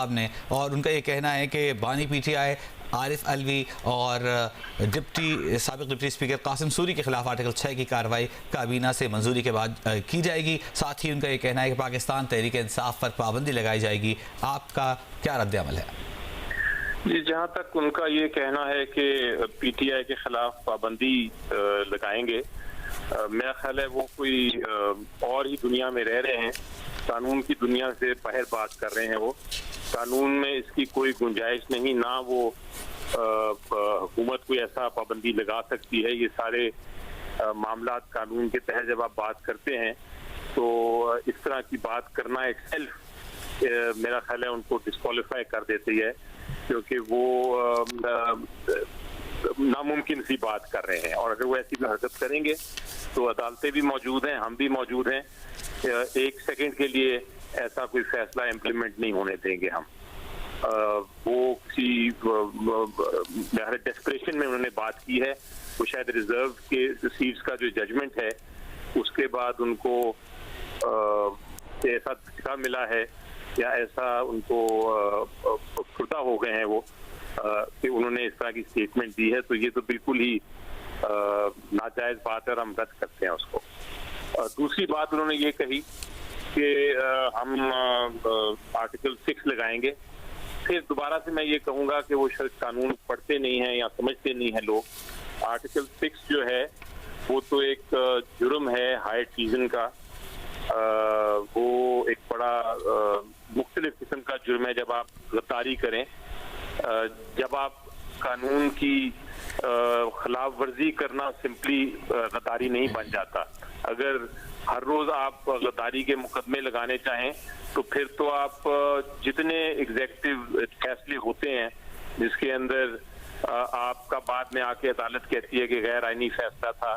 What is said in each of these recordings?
साहब ने, और उनका ये कहना है कि बानी पीटीआई आरिफ अलवी और साबिक डिप्टी स्पीकर कासिम सूरी के खिलाफ आर्टिकल 6 की कार्रवाई काबीना से मंजूरी के बाद की जाएगी। साथ ही उनका ये कहना है कि पाकिस्तान तहरीक इंसाफ पर पाबंदी लगाई जाएगी। आपका क्या रद्द-ए-अमल है? जी, जहाँ तक उनका ये कहना है कि पीटीआई के खिलाफ पाबंदी लगाएंगे, मेरा ख्याल है वो कोई और ही दुनिया में रह रहे हैं, कानून की दुनिया से बाहर बात कर रहे हैं। वो कानून में इसकी कोई गुंजाइश नहीं, ना वो हुकूमत कोई ऐसा पाबंदी लगा सकती है। ये सारे मामला कानून के तहत जब आप बात करते हैं तो इस तरह की बात करना एक सेल्फ मेरा ख्याल है उनको डिस्क्वालीफाई कर देती है, क्योंकि वो नामुमकिन सी बात कर रहे हैं। और अगर वो ऐसी हरकत करेंगे तो अदालतें भी मौजूद हैं, हम भी मौजूद हैं, एक सेकंड के लिए ऐसा कोई फैसला इम्प्लीमेंट नहीं होने देंगे हम। वो किसी डेस्परेशन में उन्होंने बात की है। वो शायद रिजर्व के सीट्स का जो जजमेंट है उसके बाद उनको ऐसा धक्का मिला है या ऐसा उनको खुदा हो गए हैं वो कि उन्होंने इस तरह की स्टेटमेंट दी है। तो ये तो बिल्कुल ही नाजायज बात है और हम रद्द करते हैं उसको। दूसरी बात उन्होंने ये कही कि हम आर्टिकल 6 लगाएंगे। फिर दोबारा से मैं ये कहूँगा कि वो शायद कानून पढ़ते नहीं हैं या समझते नहीं हैं लोग। आर्टिकल 6 जो है वो तो एक जुर्म है हाई ट्रीजन का। वो एक बड़ा मुख्तलिफ किस्म का जुर्म है जब आप गद्दारी करें, जब आप कानून की खिलाफ वर्जी करना सिंपली गद्दारी नहीं बन जाता। अगर हर रोज आप गद्दारी के मुकदमे लगाने चाहें तो फिर तो आप जितने एग्जीक्यूटिव फैसले होते हैं जिसके अंदर आपका बाद में आके अदालत कहती है कि गैर आईनी फैसला था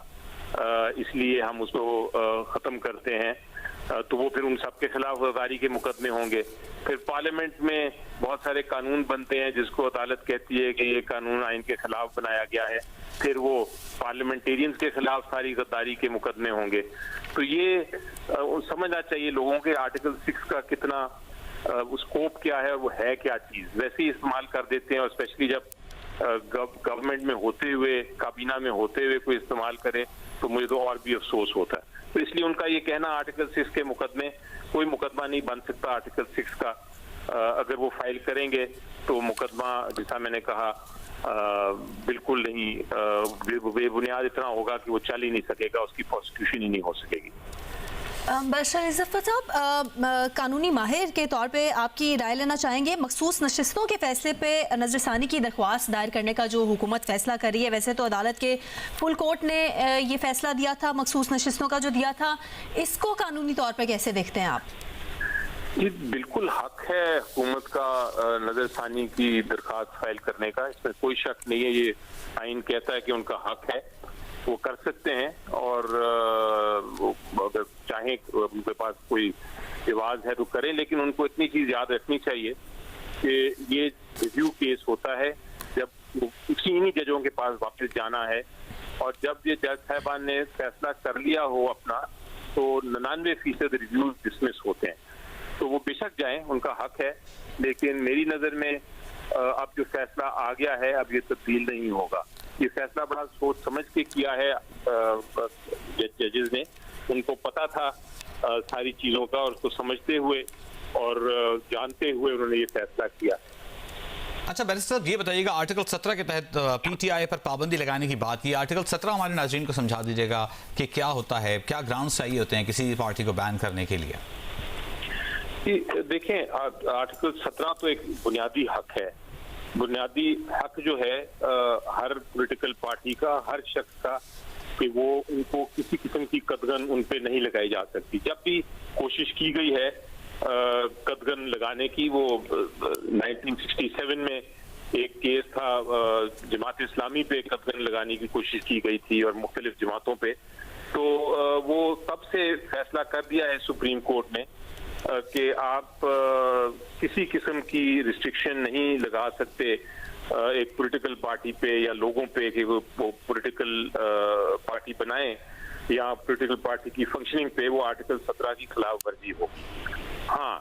इसलिए हम उसको खत्म करते हैं, तो वो फिर उन सब के खिलाफ गद्दारी के मुकदमे होंगे। फिर पार्लियामेंट में बहुत सारे कानून बनते हैं जिसको अदालत कहती है कि ये कानून आइन के खिलाफ बनाया गया है, फिर वो पार्लियामेंटेरियंस के खिलाफ सारी गद्दारी के मुकदमे होंगे। तो ये समझना चाहिए लोगों के आर्टिकल 6 का कितना स्कोप क्या है, वो है क्या चीज, वैसे ही इस्तेमाल कर देते हैं। और स्पेशली जब गवर्नमेंट में होते हुए, काबीना में होते हुए कोई इस्तेमाल करे तो मुझे तो और भी अफसोस होता है। तो इसलिए उनका ये कहना आर्टिकल 6 के मुकदमे, कोई मुकदमा नहीं बन सकता आर्टिकल 6 का। अगर वो फाइल करेंगे तो मुकदमा जैसा मैंने कहा बिल्कुल नहीं, बेबुनियाद इतना होगा कि वो चल ही नहीं सकेगा, उसकी प्रोसिक्यूशन ही नहीं हो सकेगी। बशर इज़्ज़त साहब, कानूनी माहिर के तौर पे आपकी राय लेना चाहेंगे। मखसूस नशिस्तों के फैसले पे नजरसानी की दरख्वास्त दायर करने का जो हुकूमत फैसला कर रही है, वैसे तो अदालत के फुल कोर्ट ने ये फैसला दिया था मखसूस नशिस्तों का जो दिया था, इसको कानूनी तौर पर कैसे देखते हैं आप? जी बिल्कुल हक है हुकूमत का नजरसानी की दरख्वास्त फाइल करने का, इसमें कोई शक नहीं है। ये आइन कहता है कि उनका हक है, वो कर सकते हैं। और अगर चाहें उनके पास कोई रिवाज है तो करें, लेकिन उनको इतनी चीज याद रखनी चाहिए कि ये रिव्यू केस होता है जब उसी इन्हीं जजों के पास वापस जाना है, और जब ये जज साहबान ने फैसला कर लिया हो अपना तो 99% रिव्यूज डिसमिस होते हैं। तो वो बेशक जाएं, उनका हक है, लेकिन मेरी नजर में अब जो फैसला आ गया है अब ये तब्दील नहीं होगा। ये फैसला बड़ा सोच समझ के किया है जजेस ने, उनको पता था सारी चीजों का, और उसको समझते हुए और जानते हुए उन्होंने ये फैसला किया। अच्छा बैरिस्टर साहब, ये बताइएगा, आर्टिकल 17 के तहत पीटीआई पर पाबंदी लगाने की बात की। आर्टिकल 17 हमारे नाज़रीन को समझा दीजिएगा कि क्या होता है, क्या ग्राउंड्स चाहिए होते हैं किसी पार्टी को बैन करने के लिए? देखें, आर्टिकल 17 तो एक बुनियादी हक है। बुनियादी हक जो है हर पॉलिटिकल पार्टी का, हर शख्स का, कि वो उनको किसी किस्म की कदगन उन पे नहीं लगाई जा सकती। जब भी कोशिश की गई है कदगन लगाने की, वो 1967 में एक केस था, जमात इस्लामी पे कदगन लगाने की कोशिश की गई थी और मुख्तलिफ जमातों पे, तो वो तब से फैसला कर दिया है सुप्रीम कोर्ट ने कि आप किसी किस्म की रिस्ट्रिक्शन नहीं लगा सकते एक पॉलिटिकल पार्टी पे या लोगों पे कि वो पॉलिटिकल पार्टी बनाएं या पॉलिटिकल पार्टी की फंक्शनिंग पे वो आर्टिकल 17 की खिलाफ वर्जी हो। हाँ,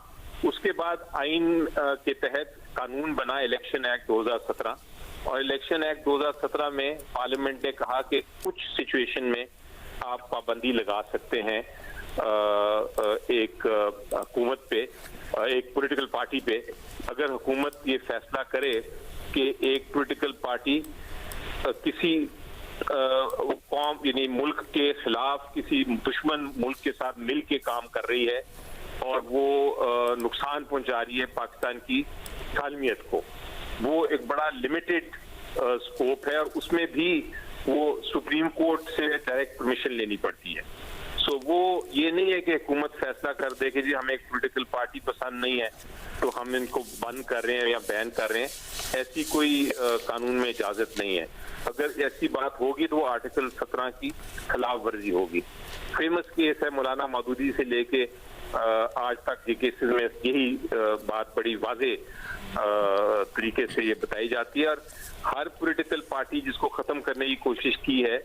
उसके बाद आइन के तहत कानून बना इलेक्शन एक्ट 2017, और इलेक्शन एक्ट 2017 में पार्लियामेंट ने कहा कि कुछ सिचुएशन में आप पाबंदी लगा सकते हैं एक हुकूमत पे, एक पॉलिटिकल पार्टी पे, अगर हुकूमत ये फैसला करे कि एक पॉलिटिकल पार्टी किसी कौम यानी मुल्क के खिलाफ किसी दुश्मन मुल्क के साथ मिल के काम कर रही है और वो नुकसान पहुंचा रही है पाकिस्तान की सालमियत को। वो एक बड़ा लिमिटेड स्कोप है और उसमें भी वो सुप्रीम कोर्ट से डायरेक्ट परमिशन लेनी पड़ती है। सो वो ये नहीं है कि हुकूमत फैसला कर दे कि जी हमें एक पॉलिटिकल पार्टी पसंद नहीं है तो हम इनको बंद कर रहे हैं या बैन कर रहे हैं, ऐसी कोई कानून में इजाजत नहीं है। अगर ऐसी बात होगी तो वो आर्टिकल 17 की खिलाफ वर्जी होगी। फेमस केस है मौलाना मौदूदी से लेके आज तक ये केसेस में यही बात बड़ी वाजे तरीके से ये बताई जाती है। और हर पॉलिटिकल पार्टी जिसको खत्म करने की कोशिश की है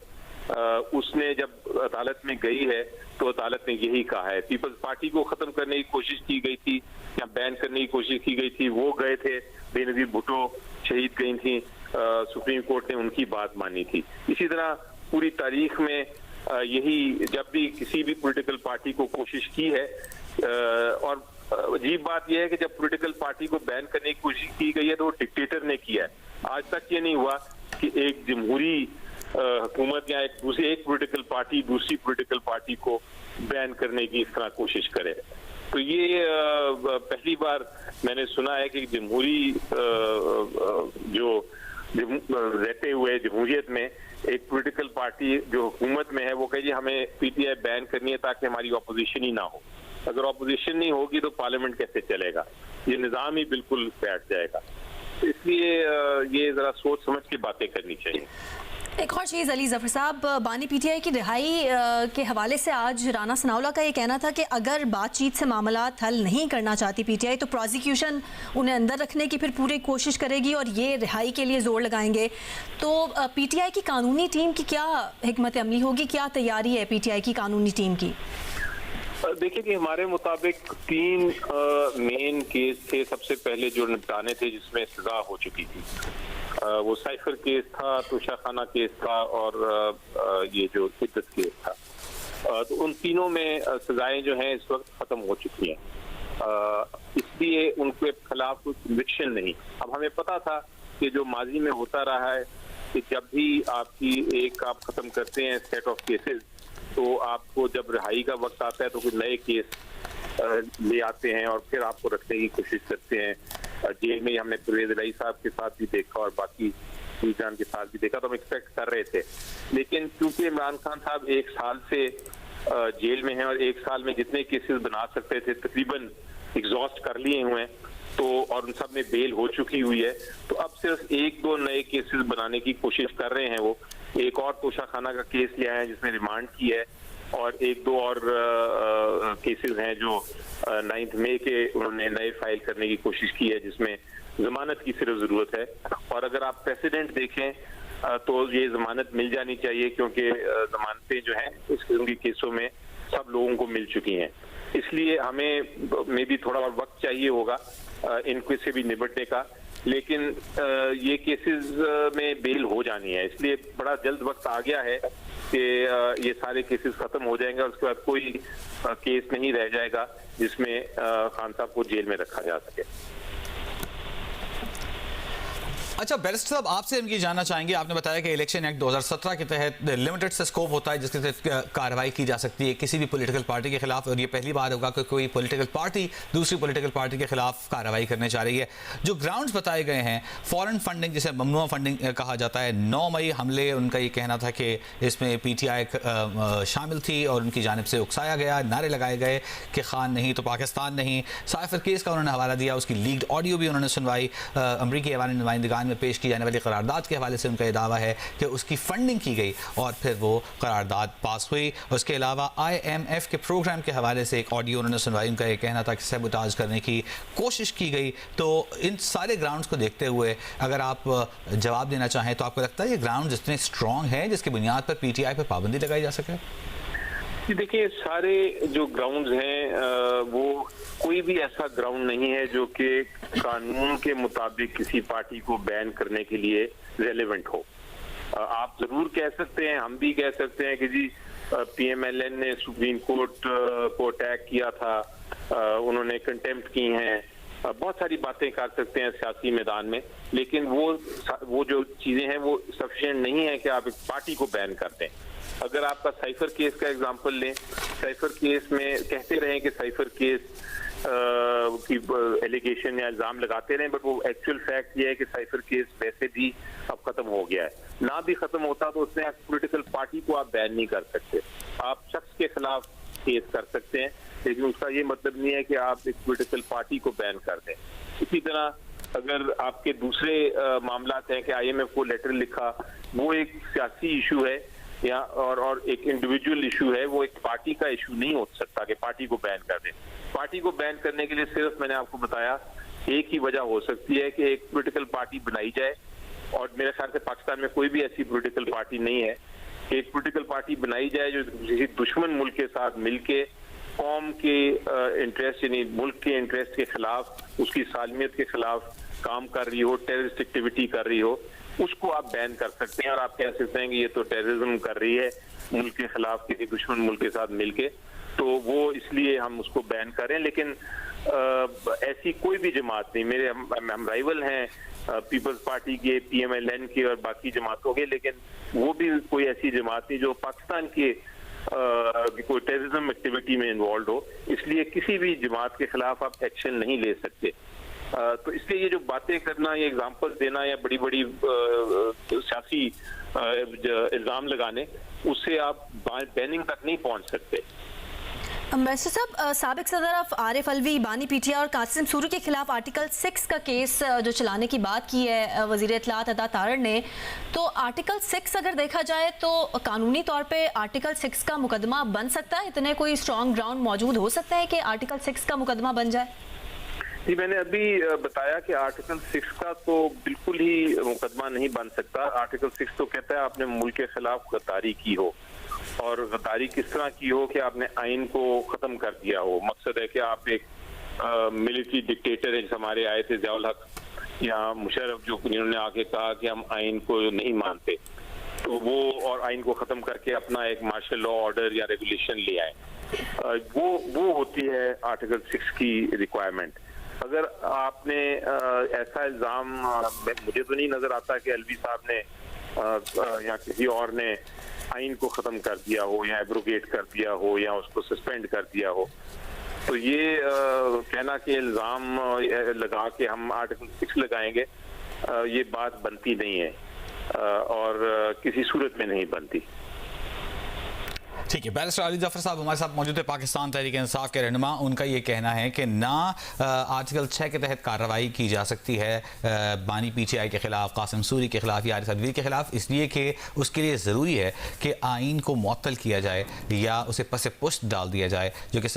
उसने जब अदालत में गई है तो अदालत ने यही कहा है। पीपल्स पार्टी को खत्म करने की कोशिश की गई थी या बैन करने की कोशिश की गई थी, वो गए थे, बेनजीर भुट्टो शहीद गई थी, सुप्रीम कोर्ट ने उनकी बात मानी थी। इसी तरह पूरी तारीख में यही जब भी किसी भी पॉलिटिकल पार्टी को कोशिश की है, और अजीब बात यह है कि जब पॉलिटिकल पार्टी को बैन करने की कोशिश की गई है तो वो डिक्टेटर ने किया है। आज तक ये नहीं हुआ कि एक जमहूरी हुकूमत या एक पॉलिटिकल पार्टी दूसरी पॉलिटिकल पार्टी को बैन करने की इस तरह कोशिश करे। तो ये पहली बार मैंने सुना है कि जमहूरी जो रहते हुए जमहूरियत में एक पॉलिटिकल पार्टी जो हुकूमत में है वो कहे जी हमें पीटीआई बैन करनी है ताकि हमारी ऑपोजिशन ही ना हो। अगर ऑपोजिशन नहीं होगी तो पार्लियामेंट कैसे चलेगा, ये निज़ाम ही बिल्कुल बैठ जाएगा। इसलिए ये जरा सोच समझ के बातें करनी चाहिए। एक और चीज़ अली जफर साहब, बानी पीटीआई की रिहाई के हवाले से आज राना सनाउल्लाह का ये कहना था कि अगर बातचीत से मामलात हल नहीं करना चाहती पीटीआई तो प्रोसिक्यूशन उन्हें अंदर रखने की फिर पूरी कोशिश करेगी और ये रिहाई के लिए जोर लगाएंगे। तो पीटीआई की कानूनी टीम की क्या हिकमत अमली होगी, क्या तैयारी है पीटीआई की कानूनी टीम की? देखिए कि हमारे मुताबिक 3 मेन केस थे सबसे पहले जो निपटाने थे जिसमें सजा हो चुकी थी। वो साइफर केस था, तोशाखाना केस था और ये जो इद्दत केस था। तो उन तीनों में सजाएं जो हैं इस वक्त खत्म हो चुकी हैं, इसलिए उनके खिलाफ कोई कन्विक्शन नहीं। अब हमें पता था कि जो माजी में होता रहा है कि जब भी आप खत्म करते हैं सेट ऑफ केसेस तो आपको जब रिहाई का वक्त आता है तो कुछ नए केस ले आते हैं और फिर आपको रखने की कोशिश करते हैं। जेल में हमने परवेज इलाही साहब के साथ भी देखा और बाकी सुल्तान के साथ भी देखा, तो हम एक्सपेक्ट कर रहे थे। लेकिन क्योंकि इमरान खान साहब 1 साल से जेल में हैं और 1 साल में जितने केसेस बना सकते थे तकरीबन एग्जॉस्ट कर लिए हुए हैं, तो और उन सब में बेल हो चुकी हुई है, तो अब सिर्फ 1-2 नए केसेस बनाने की कोशिश कर रहे हैं। वो एक और तोशाखाना का केस लिया है जिसमें रिमांड की है और 1-2 और केसेस हैं जो 9 मई के उन्होंने नए फाइल करने की कोशिश की है जिसमें जमानत की सिर्फ जरूरत है। और अगर आप प्रेसिडेंट देखें तो ये जमानत मिल जानी चाहिए क्योंकि जमानतें जो हैं इस किस्म के केसों में सब लोगों को मिल चुकी हैं। इसलिए हमें मे भी थोड़ा और वक्त चाहिए होगा इनके से भी निपटने का, लेकिन ये केसेस में बेल हो जानी है। इसलिए बड़ा जल्द वक्त आ गया है कि ये सारे केसेस खत्म हो जाएंगे और उसके बाद कोई केस नहीं रह जाएगा जिसमें खान साहब को जेल में रखा जा सके। अच्छा बैरिस्टर साहब, आपसे हम ये जानना चाहेंगे, आपने बताया कि इलेक्शन एक्ट 2017 के तहत लिमिटेड से स्कोप होता है जिसके तहत कार्रवाई की जा सकती है किसी भी पॉलिटिकल पार्टी के खिलाफ, और ये पहली बार होगा कि कोई पॉलिटिकल पार्टी दूसरी पॉलिटिकल पार्टी के खिलाफ कार्रवाई करने जा रही है। जो ग्राउंड्स बताए गए हैं, फॉरेन फंडिंग जिसे ममनुआ फंडिंग कहा जाता है, 9 मई हमले, उनका ये कहना था कि इसमें पीटीआई शामिल थी और उनकी जानिब से उकसाया गया, नारे लगाए गए कि खान नहीं तो पाकिस्तान नहीं। साइफर केस का उन्होंने हवाला दिया, उसकी लीक्ड ऑडियो भी उन्होंने सुनवाई। अमरीकी ऐवान नुमाइंदगान में पेश की जाने वाली करारदाद के हवाले से उनका यह दावा है कि उसकी फंडिंग की गई और फिर वो करारदाद पास हुई। उसके अलावा IMF के प्रोग्राम के हवाले से एक ऑडियो उन्होंने सुनवाई, उनका यह कहना था कि सबूताज करने की कोशिश की गई। तो इन सारे ग्राउंड्स को देखते हुए अगर आप जवाब देना चाहें तो आपको लगता है ये ग्राउंड इतने स्ट्रॉन्ग है जिसकी बुनियाद पर PTI पर पाबंदी लगाई जा सके? जी देखिए, सारे जो ग्राउंड्स हैं वो कोई भी ऐसा ग्राउंड नहीं है जो कि कानून के मुताबिक किसी पार्टी को बैन करने के लिए रेलेवेंट हो। आप जरूर कह सकते हैं, हम भी कह सकते हैं कि जी PMLN ने सुप्रीम कोर्ट को अटैक किया था, उन्होंने कंटेम्प्ट की हैं, बहुत सारी बातें कर सकते हैं सियासी मैदान में, लेकिन वो जो चीजें हैं वो सफिशिएंट नहीं है कि आप एक पार्टी को बैन कर दें। अगर आपका साइफर केस का एग्जांपल लें, साइफर केस में कहते रहे कि साइफर केस की एलिगेशन या इल्जाम लगाते रहे, बट वो एक्चुअल फैक्ट ये है कि साइफर केस वैसे भी अब खत्म हो गया है। ना भी खत्म होता तो उसमें पॉलिटिकल पार्टी को आप बैन नहीं कर सकते, आप शख्स के खिलाफ केस कर सकते हैं, लेकिन उसका ये मतलब नहीं है कि आप एक पॉलिटिकल पार्टी को बैन कर दें। इसी तरह अगर आपके दूसरे मामला हैं कि IMF को लेटर लिखा, वो एक सियासी इशू है या और एक इंडिविजुअल इशू है, वो एक पार्टी का इशू नहीं हो सकता कि पार्टी को बैन कर दें। पार्टी को बैन करने के लिए सिर्फ मैंने आपको बताया एक ही वजह हो सकती है कि एक पॉलिटिकल पार्टी बनाई जाए, और मेरे ख्याल से पाकिस्तान में कोई भी ऐसी पॉलिटिकल पार्टी नहीं है कि एक पॉलिटिकल पार्टी बनाई जाए जो किसी दुश्मन मुल्क के साथ मिलके कौम के इंटरेस्ट यानी मुल्क के इंटरेस्ट के खिलाफ, उसकी सालमियत के खिलाफ काम कर रही हो, टेररिस्ट एक्टिविटी कर रही हो, उसको आप बैन कर सकते हैं। और आप कह सकते हैं कि ये तो टेररिज्म कर रही है मुल्क के खिलाफ किसी दुश्मन मुल्क के साथ मिलके, तो वो इसलिए हम उसको बैन करें। लेकिन ऐसी कोई भी जमात नहीं, मेरे हम राइवल हैं पीपल्स पार्टी के, PMLN के और बाकी जमातों के, लेकिन वो भी कोई ऐसी जमात नहीं जो पाकिस्तान के कोई टेररिज्म एक्टिविटी में इन्वॉल्व हो, इसलिए किसी भी जमात के खिलाफ आप एक्शन नहीं ले सकते। तो इसलिए ये जो बातें करना, ये एग्जाम्पल देना या बड़ी बड़ी सियासी इल्जाम लगाने, उससे आप बैनिंग तक नहीं पहुंच सकते। अम्बेसडर साहब, साबिक सदर ऑफ आरिफ अलवी, बानी पीटीआई और कासिम सूरी के खिलाफ आर्टिकल 6 का केस जो चलाने की बात की है वजीर इत्तलात अता तारड़ ने, तो आर्टिकल 6 अगर देखा जाए तो कानूनी तौर पे आर्टिकल 6 का मुकदमा बन सकता है? इतने कोई स्ट्रॉन्ग ग्राउंड मौजूद हो सकता है कि आर्टिकल 6 का मुकदमा बन जाए? जी, मैंने अभी बताया कि आर्टिकल 6 का तो बिल्कुल ही मुकदमा नहीं बन सकता। आर्टिकल 6 तो कहता है आपने मुल्क के खिलाफ गद्दारी की हो, और गद्दारी किस तरह की हो कि आपने आइन को खत्म कर दिया हो। मकसद है कि आप एक मिलिट्री डिक्टेटर है, हमारे आए थे ज़ियाउल हक या मुशर्रफ, जो उन्होंने आके कहा कि हम आइन को नहीं मानते, तो वो और आइन को खत्म करके अपना एक मार्शल लॉ ऑर्डर या रेगुलेशन ले आए। वो होती है आर्टिकल 6 की रिक्वायरमेंट। अगर आपने ऐसा इल्जाम, मुझे तो नहीं नजर आता कि अलवी साहब ने या किसी और ने आइन को खत्म कर दिया हो या एब्रोगेट कर दिया हो या उसको सस्पेंड कर दिया हो, तो ये कहना कि इल्जाम लगा के हम आर्टिकल 6 लगाएंगे, ये बात बनती नहीं है और किसी सूरत में नहीं बनती। ठीक है, बैरिस्टर अली जफर साहब हमारे साथ मौजूद है, पाकिस्तान तहरीक इंसाफ के रहनुमा। उनका ये कहना है कि ना आर्टिकल 6 के तहत कार्रवाई की जा सकती है बानी PTI के खिलाफ, कासिम सूरी के खिलाफ या आरिफ अलवी के खिलाफ, इसलिए कि उसके लिए ज़रूरी है कि आइन को मुअत्तल किया जाए या उसे पस पुश्त डाल दिया जाए, जो कि